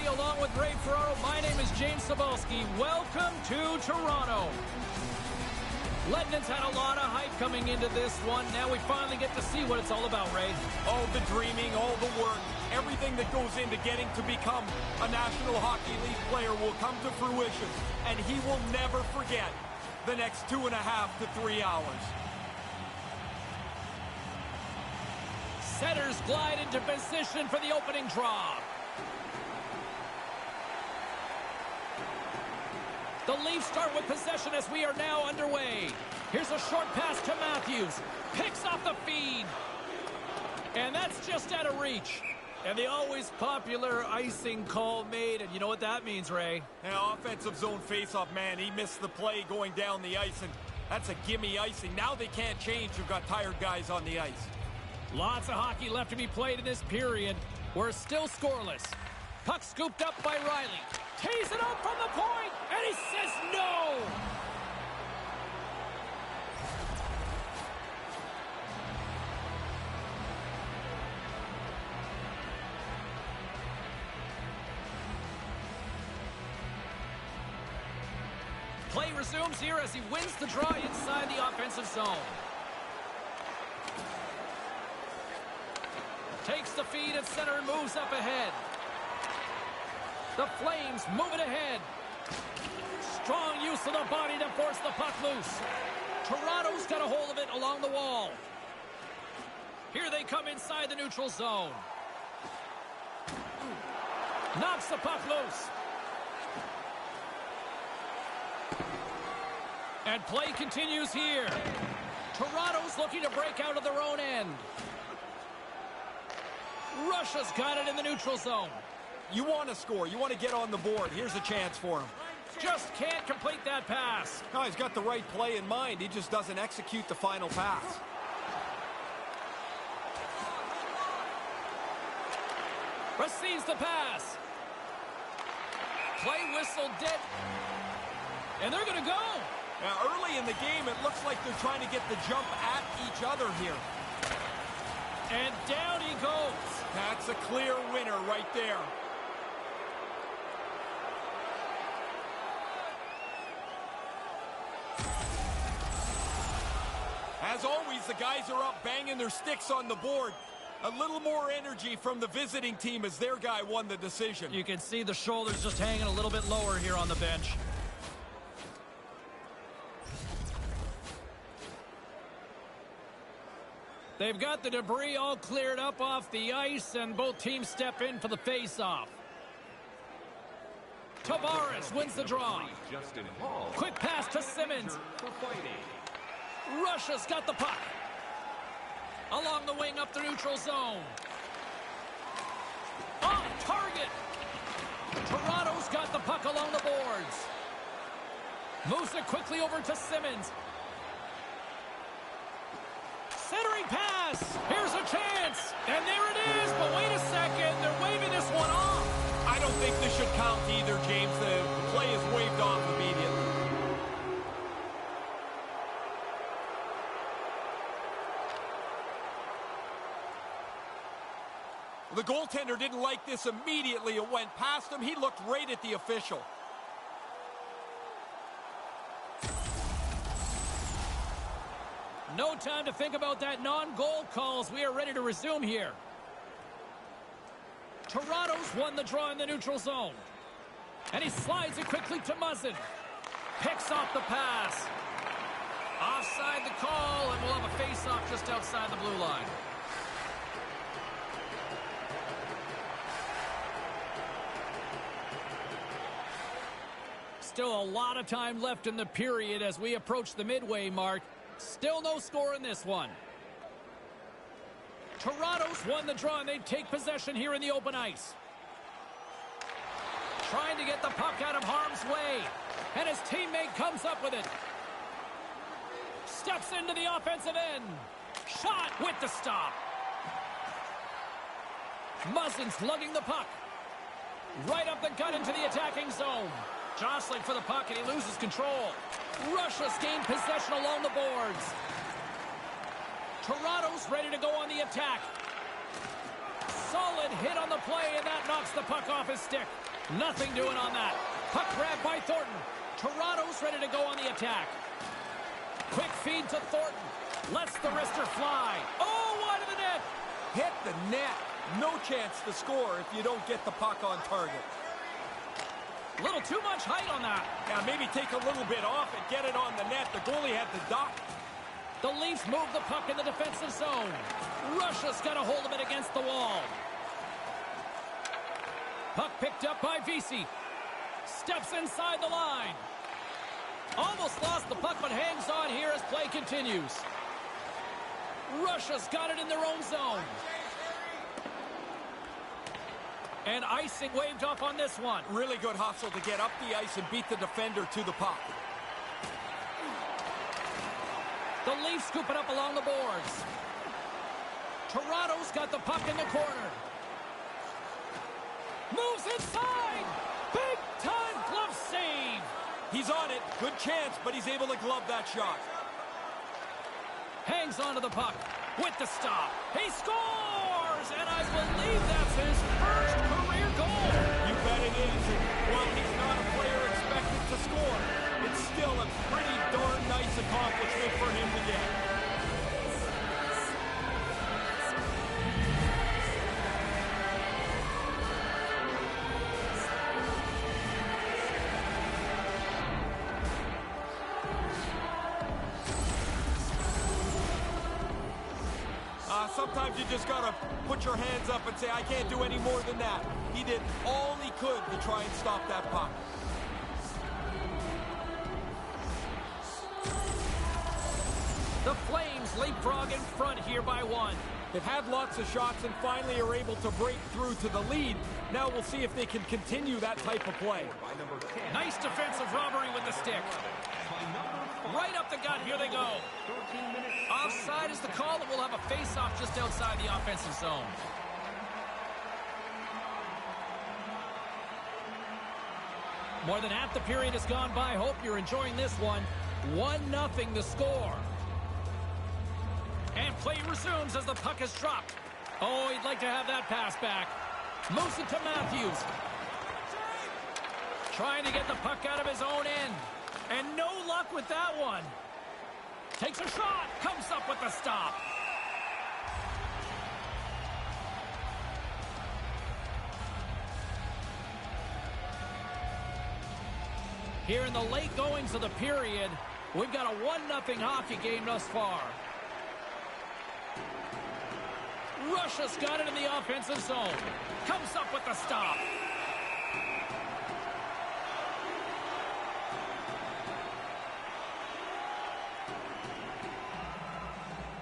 everybody. Along with Ray Ferraro, my name is James Cebulski. Welcome to Toronto. Ledman's had a lot of hype coming into this one. Now we finally get to see what it's all about, Ray. All the dreaming, all the work, everything that goes into getting to become a National Hockey League player will come to fruition, and he will never forget the next 2.5 to 3 hours. Setters glide into position for the opening draw. The Leafs start with possession as we are now underway. Here's a short pass to Matthews. Picks off the feed. And that's just out of reach. And the always popular icing call made. And you know what that means, Ray? Now, offensive zone faceoff, man. He missed the play going down the ice, and that's a gimme icing. Now they can't change. You've got tired guys on the ice. Lots of hockey left to be played in this period. We're still scoreless. Puck scooped up by Riley. Tees it up from the point, and he says no! Play resumes here as he wins the draw inside the offensive zone. Takes the feed at center and moves up ahead. The Flames move it ahead. Strong use of the body to force the puck loose. Toronto's got a hold of it along the wall. Here they come inside the neutral zone. Knocks the puck loose. And play continues here. Toronto's looking to break out of their own end. Russia's got it in the neutral zone. You want to score. You want to get on the board. Here's a chance for him. Just can't complete that pass. No, he's got the right play in mind. He just doesn't execute the final pass. Receives the pass. Play whistle dead. And they're going to go. Now, early in the game, it looks like they're trying to get the jump at each other here. And down he goes. That's a clear winner right there. As always, the guys are up banging their sticks on the board. A little more energy from the visiting team as their guy won the decision. You can see the shoulders just hanging a little bit lower here on the bench. They've got the debris all cleared up off the ice, and both teams step in for the face-off. Tavares wins the draw. Quick pass to Simmons. Russia's got the puck. Along the wing up the neutral zone. On target. Toronto's got the puck along the boards. Moves it quickly over to Simmons. Centering pass. Here's a chance. And there it is. But wait a second. They're waving this one off. I don't think this should count either, James. The play is waved off immediately. The goaltender didn't like this immediately. It went past him. He looked right at the official. No time to think about that non-goal calls. We are ready to resume here. Toronto's won the draw in the neutral zone. And he slides it quickly to Muzzin. Picks off the pass. Offside the call, and we'll have a face-off just outside the blue line. Still a lot of time left in the period as we approach the midway mark. Still no score in this one. Toronto's won the draw, and they take possession here in the open ice. Trying to get the puck out of harm's way. And his teammate comes up with it. Steps into the offensive end. Shot with the stop. Muzzin's lugging the puck. Right up the gut into the attacking zone. Jostling for the puck, and he loses control. Russia's gained possession along the boards. Toronto's ready to go on the attack. Solid hit on the play, and that knocks the puck off his stick. Nothing doing on that. Puck grab by Thornton. Toronto's ready to go on the attack. Quick feed to Thornton. Lets the wrister fly. Oh, wide of the net. Hit the net. No chance to score if you don't get the puck on target. A little too much height on that. Now maybe take a little bit off and get it on the net. The goalie had to duck. The Leafs move the puck in the defensive zone. Russia's got a hold of it against the wall. Puck picked up by Vesey. Steps inside the line. Almost lost the puck, but hangs on here as play continues. Russia's got it in their own zone. And icing waved off on this one. Really good hustle to get up the ice and beat the defender to the puck. The Leafs scoop it up along the boards. Toronto's got the puck in the corner. Moves inside. Big time glove save. He's on it. Good chance, but he's able to glove that shot. Hangs onto the puck with the stop. He scores! And I believe that's his first career goal. You bet it is. And while he's not a player expected to score, it's still a pretty darn nice accomplishment for him to get. Sometimes you just got to put your hands up and say, I can't do any more than that. He did all he could to try and stop that puck. The Flames leapfrog in front here by one. They've had lots of shots and finally are able to break through to the lead. Now we'll see if they can continue that type of play. Nice defensive robbery with the stick. Right up the gut, here they go. Offside is the call, and we'll have a face-off just outside the offensive zone. More than half the period has gone by. Hope you're enjoying this one. 1-0 the score. And play resumes as the puck is dropped. Oh, he'd like to have that pass back. Moves it to Matthews. Trying to get the puck out of his own end. And no luck with that one. Takes a shot. Comes up with the stop. Here in the late goings of the period, we've got a 1-0 hockey game thus far. Russia's got it in the offensive zone. Comes up with the stop.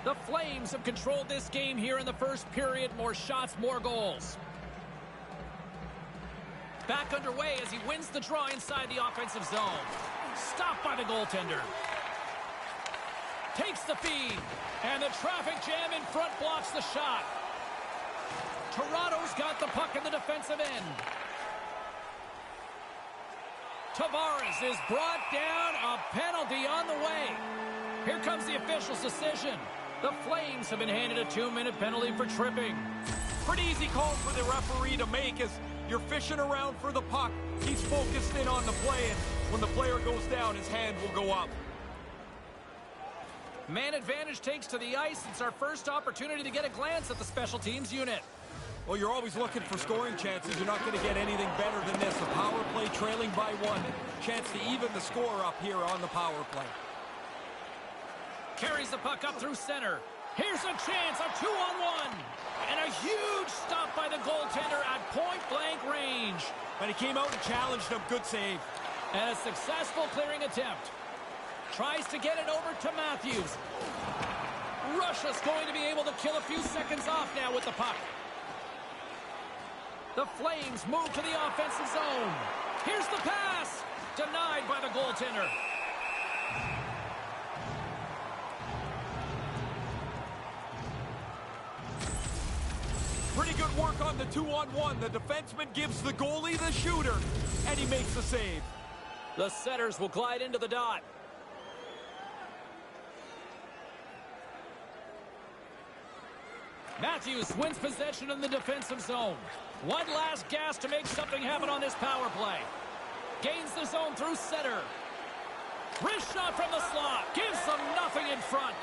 The Flames have controlled this game here in the first period. More shots, more goals. Back underway as he wins the draw inside the offensive zone. Stopped by the goaltender. Takes the feed. And the traffic jam in front blocks the shot. Toronto's got the puck in the defensive end. Tavares is brought down. A penalty on the way. Here comes the official's decision. The Flames have been handed a 2-minute penalty for tripping. Pretty easy call for the referee to make as you're fishing around for the puck. He's focused in on the play, and when the player goes down, his hand will go up. Man advantage takes to the ice. It's our first opportunity to get a glance at the special teams unit. Well, you're always looking for scoring chances. You're not going to get anything better than this. A power play trailing by one. Chance to even the score up here on the power play. Carries the puck up through center. Here's a chance, a 2-on-1. And a huge stop by the goaltender at point-blank range. And he came out and challenged him. Good save. And a successful clearing attempt. Tries to get it over to Matthews. Russia's going to be able to kill a few seconds off now with the puck. The Flames move to the offensive zone. Here's the pass. Denied by the goaltender. Pretty good work on the 2-on-1. The defenseman gives the goalie the shooter, and he makes the save. The setters will glide into the dot. Matthews wins possession in the defensive zone. One last gas to make something happen on this power play. Gains the zone through center. Wrist shot from the slot. Gives them nothing in front.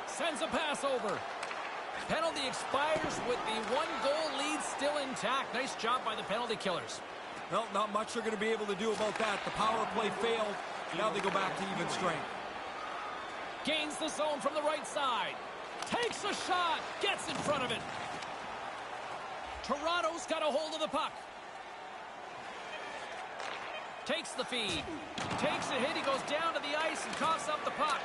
Sends a pass over. Penalty expires with the one-goal lead still intact. Nice job by the penalty killers. Well, not much they're going to be able to do about that. The power play failed. Now they go back to even strength. Gains the zone from the right side. Takes a shot. Gets in front of it. Toronto's got a hold of the puck. Takes the feed. Takes a hit. He goes down to the ice and coughs up the puck.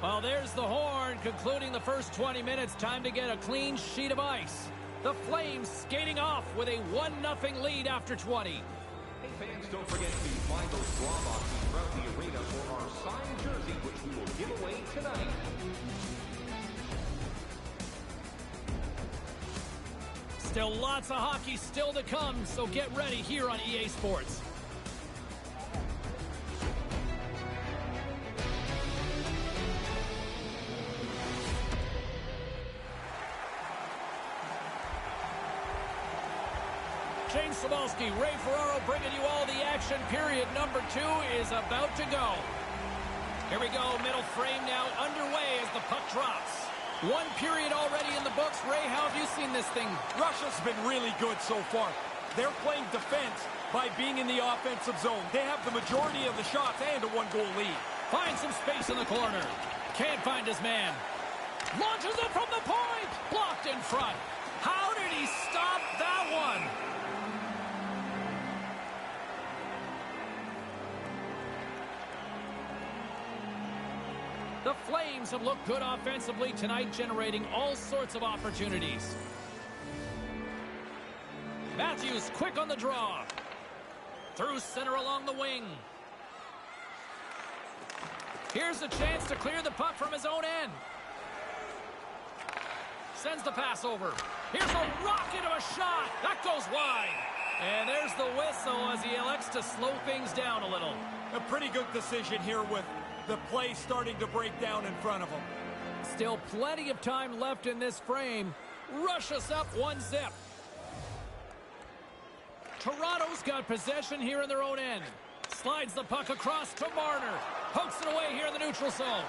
Well, there's the horn concluding the first 20 minutes. Time to get a clean sheet of ice. The Flames skating off with a 1-0 lead after 20. Hey fans, don't forget to find those draw boxes throughout the arena for our signed jersey, which we will give away tonight. Still lots of hockey still to come, so get ready here on EA Sports. James Cebulski, Ray Ferraro bringing you all the action. Period number 2 is about to go. Here we go, middle frame now underway as the puck drops. One period already in the books. Ray, how have you seen this thing? Russia's been really good so far. They're playing defense by being in the offensive zone. They have the majority of the shots and a one-goal lead. Finds some space in the corner. Can't find his man. Launches it from the point. Blocked in front. How did he stop that one? The Flames have looked good offensively tonight, generating all sorts of opportunities. Matthews quick on the draw. Through center along the wing. Here's a chance to clear the puck from his own end. Sends the pass over. Here's a rocket of a shot. That goes wide. And there's the whistle as he elects to slow things down a little. A pretty good decision here with the play starting to break down in front of him. Still plenty of time left in this frame. Russia's up 1-0. Toronto's got possession here in their own end. Slides the puck across to Marner. Pokes it away here in the neutral zone.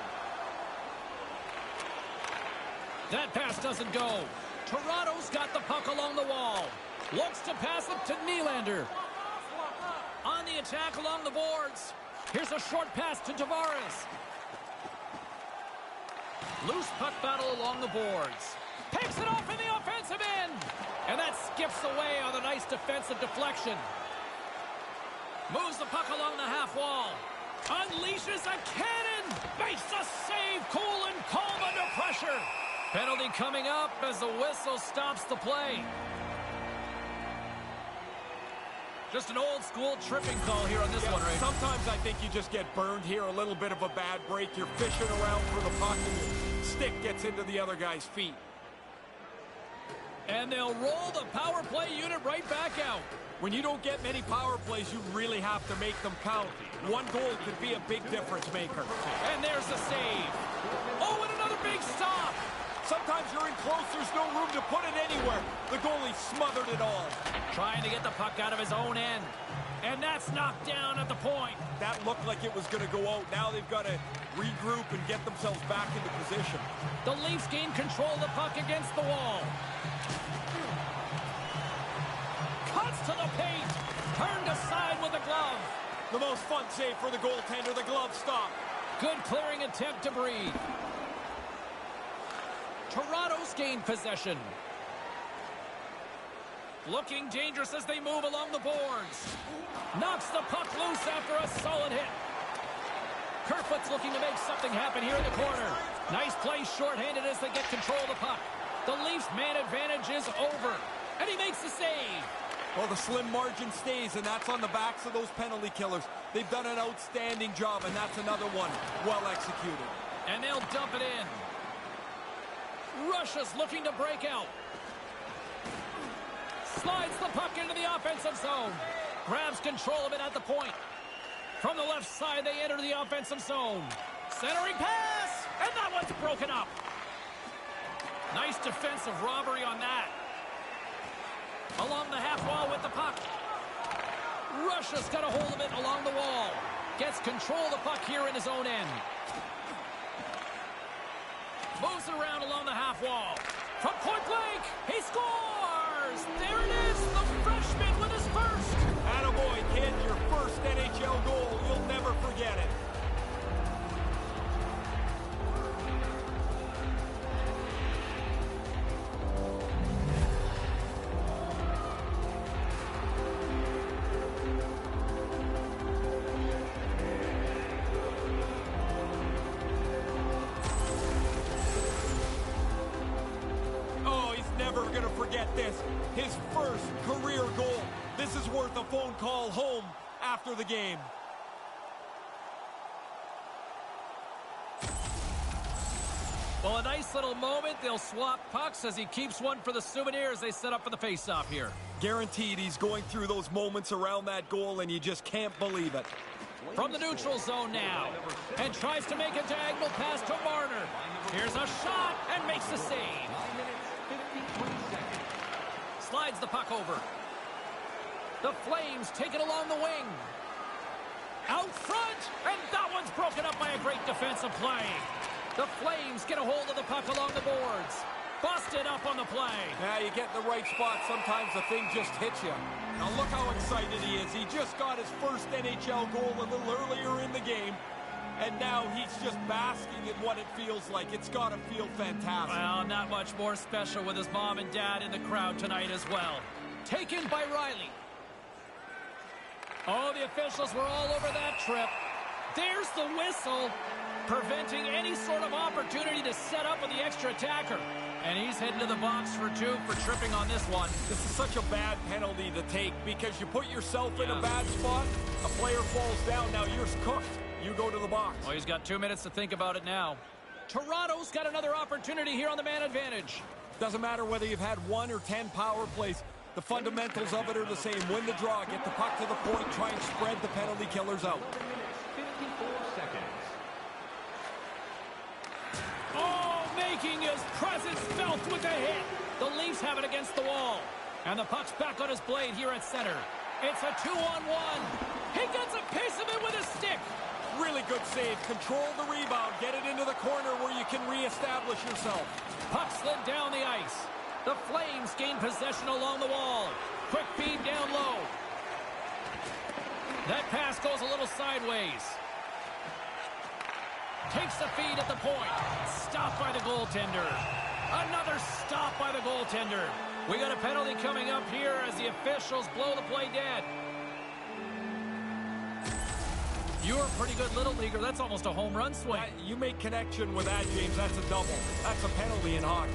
That pass doesn't go. Toronto's got the puck along the wall. Looks to pass it to Nylander. On the attack along the boards. Here's a short pass to Tavares. Loose puck battle along the boards. Picks it off in the offensive end. And that skips away on a nice defensive deflection. Moves the puck along the half wall. Unleashes a cannon. Makes a save. Cool and calm under pressure. Penalty coming up as the whistle stops the play. Just an old-school tripping call here on this one, right? Sometimes I think you just get burned here. A little bit of a bad break. You're fishing around for the puck and your stick gets into the other guy's feet. And they'll roll the power play unit right back out. When you don't get many power plays, you really have to make them count. One goal could be a big difference maker. And there's the save. Oh, and another big stop. Sometimes you're in close, there's no room to put it anywhere. The goalie smothered it all. Trying to get the puck out of his own end. And that's knocked down at the point. That looked like it was going to go out. Now they've got to regroup and get themselves back into position. The Leafs gain control of the puck against the wall. Cuts to the paint. Turned aside with the glove. The most fun save for the goaltender, the glove stop. Good clearing attempt to breathe. Toronto's gained possession. Looking dangerous as they move along the boards. Knocks the puck loose after a solid hit. Kerfoot's looking to make something happen here in the corner. Nice play shorthanded as they get control of the puck. The Leafs' man advantage is over. And he makes the save. Well, the slim margin stays, and that's on the backs of those penalty killers. They've done an outstanding job, and that's another one well executed. And they'll dump it in. Russia's looking to break out. Slides the puck into the offensive zone. Grabs control of it at the point. From the left side, they enter the offensive zone. Centering pass, and that one's broken up. Nice defensive robbery on that. Along the half wall with the puck. Russia's got a hold of it along the wall. Gets control of the puck here in his own end. Moves it around along the half wall. From point blank, he scores! There it is, the freshman with his first. Attaboy, kid, your first NHL goal. You'll never forget it. Never gonna forget this. His first career goal. This is worth a phone call home after the game. Well, a nice little moment. They'll swap pucks as he keeps one for the souvenir as they set up for the face-off here. Guaranteed he's going through those moments around that goal, and you just can't believe it. From the neutral zone now, and tries to make a diagonal pass to Marner. Here's a shot, and makes the save. Slides the puck over. The Flames take it along the wing. Out front, and that one's broken up by a great defensive play. The Flames get a hold of the puck along the boards. Busted up on the play. Now you get in the right spot, sometimes the thing just hits you. Now look how excited he is. He just got his first NHL goal a little earlier in the game. And now he's just basking in what it feels like. It's got to feel fantastic. Well, not much more special with his mom and dad in the crowd tonight as well. Taken by Riley. Oh, the officials were all over that trip. There's the whistle, preventing any sort of opportunity to set up with the extra attacker. And he's heading to the box for two for tripping on this one. This is such a bad penalty to take because you put yourself in a bad spot. A player falls down. Now you're cooked. You go to the box. Well, he's got 2 minutes to think about it now. Toronto's got another opportunity here on the man advantage. Doesn't matter whether you've had 1 or 10 power plays. The fundamentals of it are the same. Win the draw, get the puck to the point, try and spread the penalty killers out. 54 seconds. Oh, making his presence felt with a hit. The Leafs have it against the wall. And the puck's back on his blade here at center. It's a 2-on-1. He gets a piece of it with his stick. Really good save. Control the rebound. Get it into the corner where you can reestablish yourself. Puck slid down the ice. The Flames gain possession along the wall. Quick feed down low. That pass goes a little sideways. Takes the feed at the point. Stopped by the goaltender. Another stop by the goaltender. We got a penalty coming up here as the officials blow the play dead. You're a pretty good little leaguer. That's almost a home run swing. You make connection with that, James. That's a double. That's a penalty in hockey.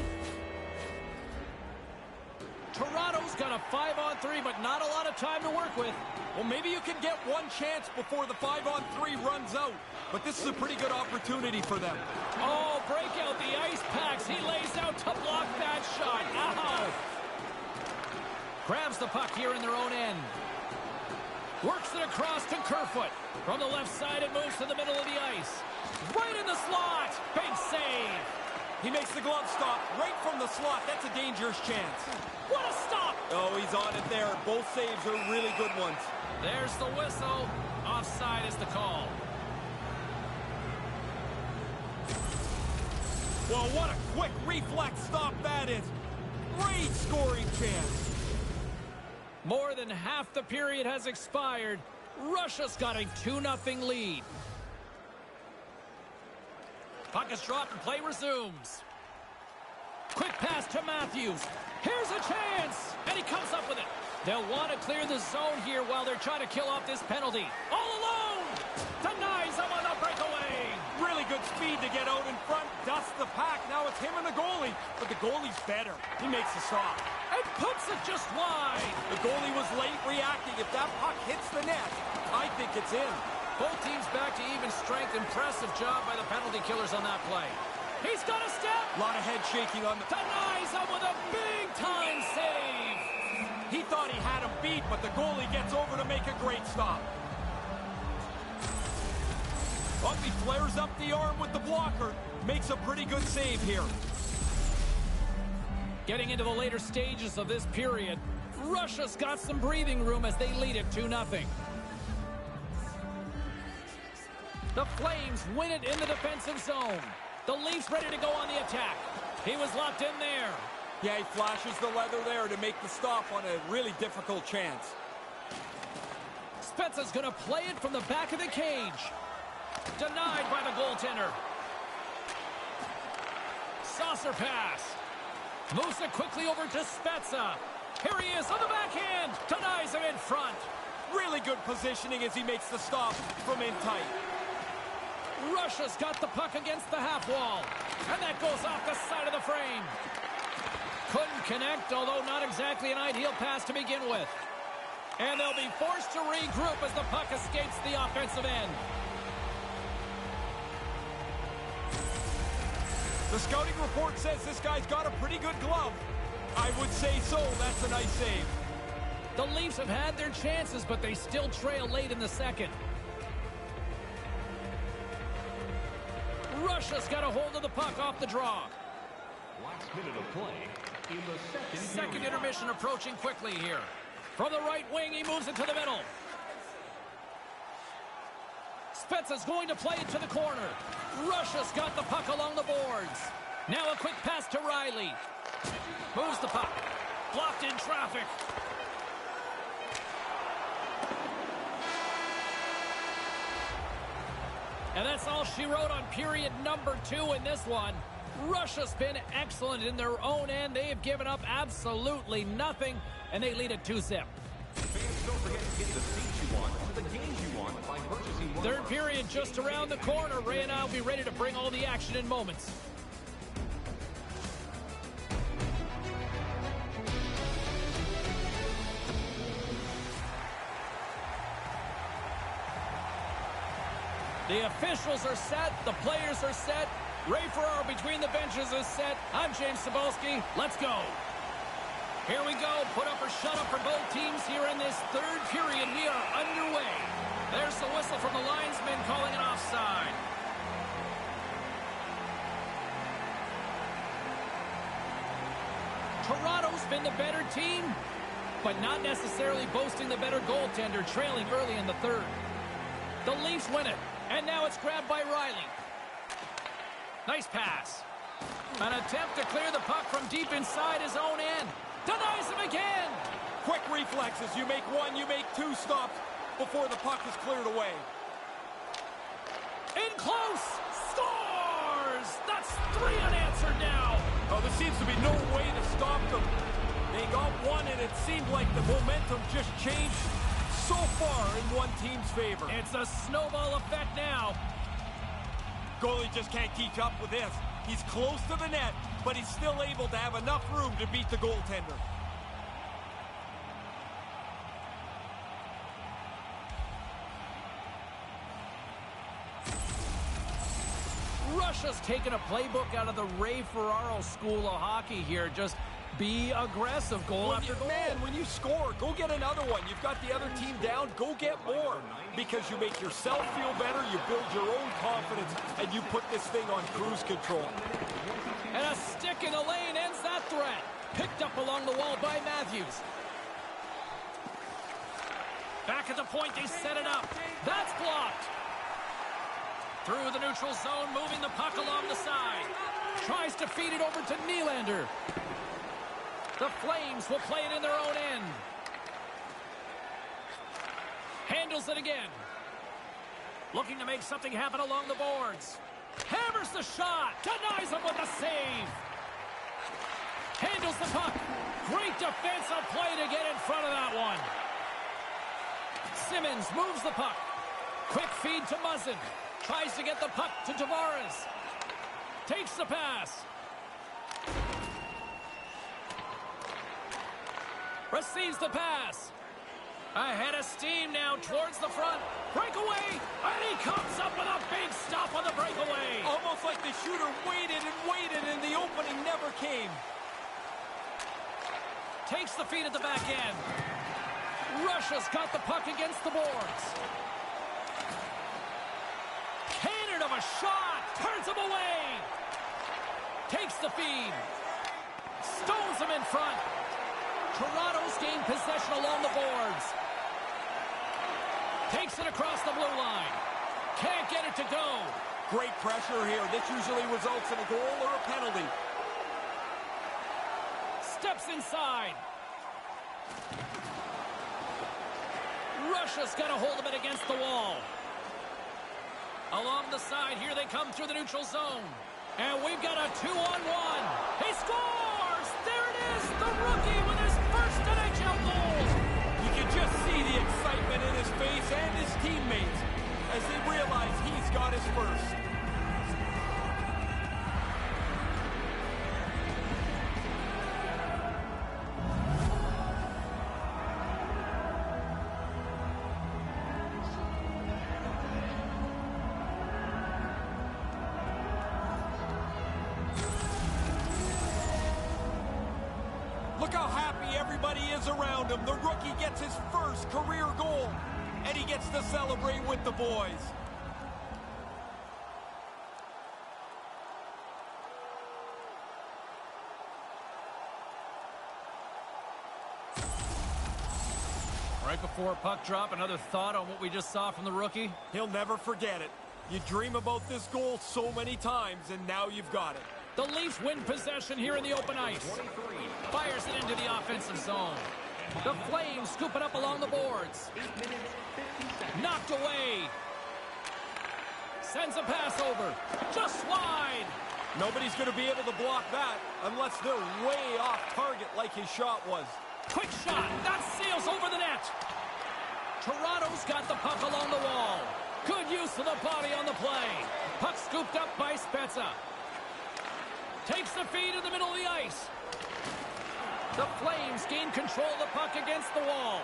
Toronto's got a 5-on-3, but not a lot of time to work with. Well, maybe you can get one chance before the 5-on-3 runs out. But this is a pretty good opportunity for them. Oh, break out the ice packs. He lays out to block that shot. Ow! Grabs the puck here in their own end. Works it across to Kerfoot. From the left side, it moves to the middle of the ice. Right in the slot. Big save. He makes the glove stop right from the slot. That's a dangerous chance. What a stop! Oh, he's on it there. Both saves are really good ones. There's the whistle. Offside is the call. Well, what a quick reflex stop that is. Great scoring chance. More than half the period has expired. Russia's got a 2-0 lead. Puck is dropped and play resumes. Quick pass to Matthews. Here's a chance, and he comes up with it. They'll want to clear the zone here while they're trying to kill off this penalty. All alone! Denies him on the breakaway. Really good speed to get out in front, dust the pack. Now it's him and the goalie, but the goalie's better. He makes the stop. And puts it just wide. The goalie was late reacting. If that puck hits the net, I think it's in. Both teams back to even strength. Impressive job by the penalty killers on that play. He's got a step. A lot of head shaking on the... Denies him with a big-time save. He thought he had him beat, but the goalie gets over to make a great stop. Oh, he flares up the arm with the blocker. Makes a pretty good save here. Getting into the later stages of this period, Russia's got some breathing room as they lead it 2-0. The Flames win it in the defensive zone. The Leafs ready to go on the attack. He was locked in there. Yeah, he flashes the leather there to make the stop on a really difficult chance. Spezza's going to play it from the back of the cage. Denied by the goaltender. Saucer pass. Moves it quickly over to Spezza. Here he is on the backhand. Denies him in front. Really good positioning as he makes the stop from in tight. Russia's got the puck against the half wall. And that goes off the side of the frame. Couldn't connect, although not exactly an ideal pass to begin with. And they'll be forced to regroup as the puck escapes the offensive end. The scouting report says this guy's got a pretty good glove. I would say so. That's a nice save. The Leafs have had their chances, but they still trail late in the second. Russia's got a hold of the puck off the draw. Last minute of play in the Second intermission approaching quickly here. From the right wing, he moves it to the middle. Spezza's going to play it to the corner. Russia's got the puck along the boards. Now a quick pass to Riley. Moves the puck. Blocked in traffic. And that's all she wrote on period number 2 in this one. Russia's been excellent in their own end. They have given up absolutely nothing, and they lead it 2-0. Fans, don't forget to get the seats you want to the games you want by purchasing one. Third period just around the corner. Ray and I will be ready to bring all the action in moments. The officials are set. The players are set. Ray Ferraro between the benches is set. I'm James Cebulski. Let's go. Here we go. Put up or shut up for both teams here in this third period. We are underway. There's the whistle from the linesman calling an offside. Toronto's been the better team, but not necessarily boasting the better goaltender, trailing early in the third. The Leafs win it, and now it's grabbed by Riley. Nice pass. An attempt to clear the puck from deep inside his own end. Denies him again. Quick reflexes. You make one, you make two stops before the puck is cleared away. In close. Scores! That's 3 unanswered now. Oh, there seems to be no way to stop them. They got one, and it seemed like the momentum just changed so far in one team's favor. It's a snowball effect now. Goalie just can't keep up with this. He's close to the net, but he's still able to have enough room to beat the goaltender. Russia's taken a playbook out of the Ray Ferraro school of hockey here. Just be aggressive, goal after goal. Man, when you score, go get another one. You've got the other team down, go get more. Because you make yourself feel better, you build your own confidence, and you put this thing on cruise control. And a stick in the lane ends that threat. Picked up along the wall by Matthews. Back at the point, they set it up. That's blocked. Through the neutral zone, moving the puck along the side. Tries to feed it over to Nylander. The Flames will play it in their own end. Handles it again. Looking to make something happen along the boards. Hammers the shot. Denies him with a save. Handles the puck. Great defensive play to get in front of that one. Simmons moves the puck. Quick feed to Muzzin. Tries to get the puck to Tavares. Takes the pass. Receives the pass. Ahead of steam now towards the front. Breakaway. And he comes up with a big stop on the breakaway. Almost like the shooter waited and the opening never came. Takes the feed at the back end. Russia's got the puck against the boards. a shot. Turns him away. Takes the feed. Stones him in front. Toronto's gained possession along the boards. Takes it across the blue line. Can't get it to go. Great pressure here. This usually results in a goal or a penalty. Steps inside. Russia's got a hold of it against the wall. Along the side, here they come through the neutral zone. And we've got a 2-on-1. He scores! There it is, the rookie with his first NHL goal. You can just see the excitement in his face and his teammates as they realize he's got his first. Look how happy everybody is around him. The rookie gets his first career goal, and he gets to celebrate with the boys. Right before puck drop, another thought on what we just saw from the rookie. He'll never forget it. You dream about this goal so many times, and now you've got it. The Leafs win possession here in the open ice. Fires it into the offensive zone. The Flames scoop it up along the boards. Knocked away. Sends a pass over. Just wide. Nobody's going to be able to block that unless they're way off target like his shot was. Quick shot. That sails over the net. Toronto's got the puck along the wall. Good use of the body on the play. Puck scooped up by Spezza. Takes the feed in the middle of the ice. The Flames gain control of the puck against the wall.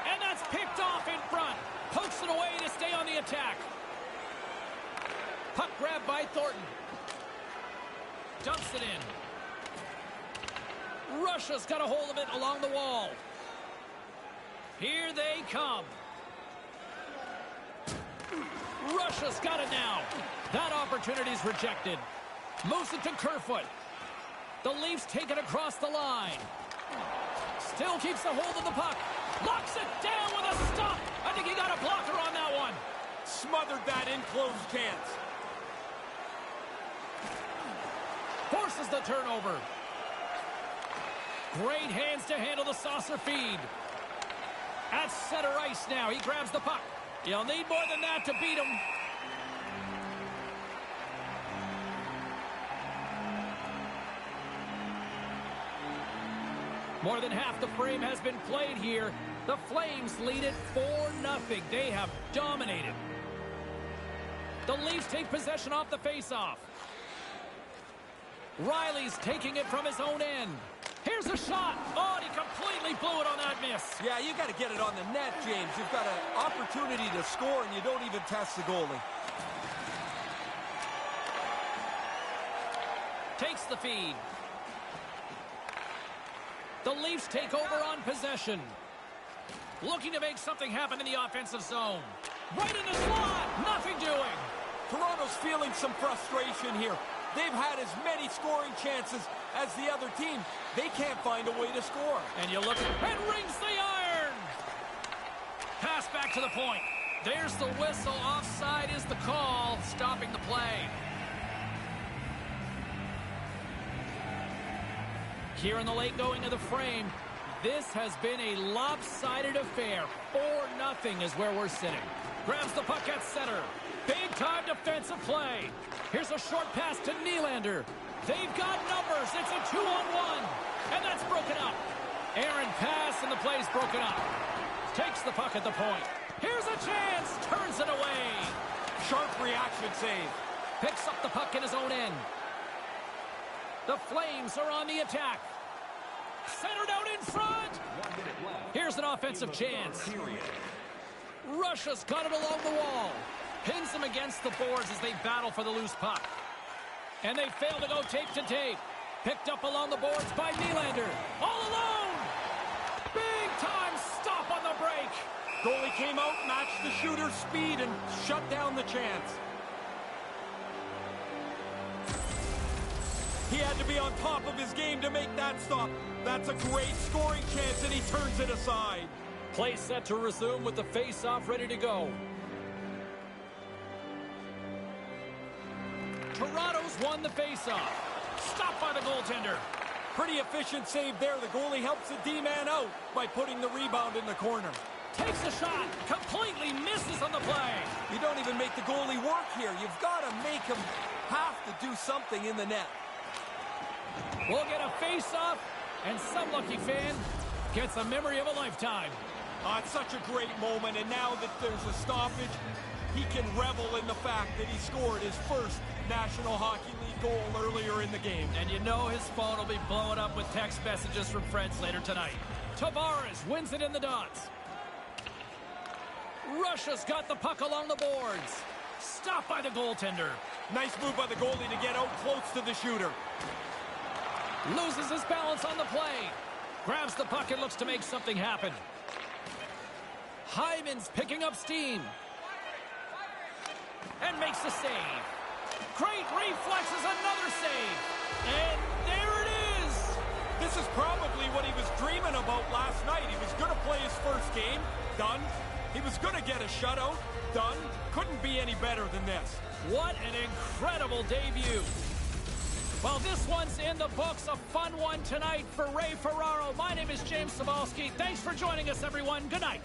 And that's picked off in front. Pokes it away to stay on the attack. Puck grabbed by Thornton. Dumps it in. Russia's got a hold of it along the wall. Here they come. Russia's got it now. That opportunity's rejected. Moves it to Kerfoot. The Leafs take it across the line. Still keeps a hold of the puck. Locks it down with a stop. I think he got a blocker on that one. Smothered that in-close chance. Forces the turnover. Great hands to handle the saucer feed. At center ice now. He grabs the puck. He'll need more than that to beat him. More than half the frame has been played here. The Flames lead it 4-0. They have dominated. The Leafs take possession off the faceoff. Riley's taking it from his own end. Here's a shot. Oh, and he completely blew it on that miss. Yeah, you got to get it on the net, James. You've got an opportunity to score, and you don't even test the goalie. Takes the feed. The Leafs take over on possession. Looking to make something happen in the offensive zone. Right in the slot. Nothing doing. Toronto's feeling some frustration here. They've had as many scoring chances as the other team. They can't find a way to score. And you look and rings the iron. Pass back to the point. There's the whistle. Offside is the call, stopping the play. Here in the late going of the frame, this has been a lopsided affair. 4-0 is where we're sitting. Grabs the puck at center. Big-time defensive play. Here's a short pass to Nylander. They've got numbers. It's a 2-on-1. And that's broken up. Aaron pass, and the play's broken up. Takes the puck at the point. Here's a chance. Turns it away. Sharp reaction save. Picks up the puck in his own end. The Flames are on the attack. Centered out in front. Here's an offensive chance. Russia's got it along the wall. Pins them against the boards as they battle for the loose puck. And they fail to go tape to tape. Picked up along the boards by Nylander. All alone. Big time stop on the break. Goalie came out, matched the shooter's speed, and shut down the chance. He had to be on top of his game to make that stop. That's a great scoring chance, and he turns it aside. Play set to resume with the face-off ready to go. Toronto's won the face-off. Stopped by the goaltender. Pretty efficient save there. The goalie helps the D-man out by putting the rebound in the corner. Takes a shot. Completely misses on the play. You don't even make the goalie work here. You've got to make him have to do something in the net. We'll get a face-off, and some lucky fan gets a memory of a lifetime. It's such a great moment, and now that there's a stoppage, he can revel in the fact that he scored his first National Hockey League goal earlier in the game. And you know his phone will be blowing up with text messages from friends later tonight. Tavares wins it in the dots. Russia's got the puck along the boards. Stopped by the goaltender. Nice move by the goalie to get out close to the shooter. Loses his balance on the play. Grabs the puck and looks to make something happen. Hyman's picking up steam. And makes a save. Great reflexes, another save. And there it is. This is probably what he was dreaming about last night. He was going to play his first game. Done. He was going to get a shutout. Done. Couldn't be any better than this. What an incredible debut. Well, this one's in the books. A fun one tonight for Ray Ferraro. My name is James Cybulski. Thanks for joining us, everyone. Good night.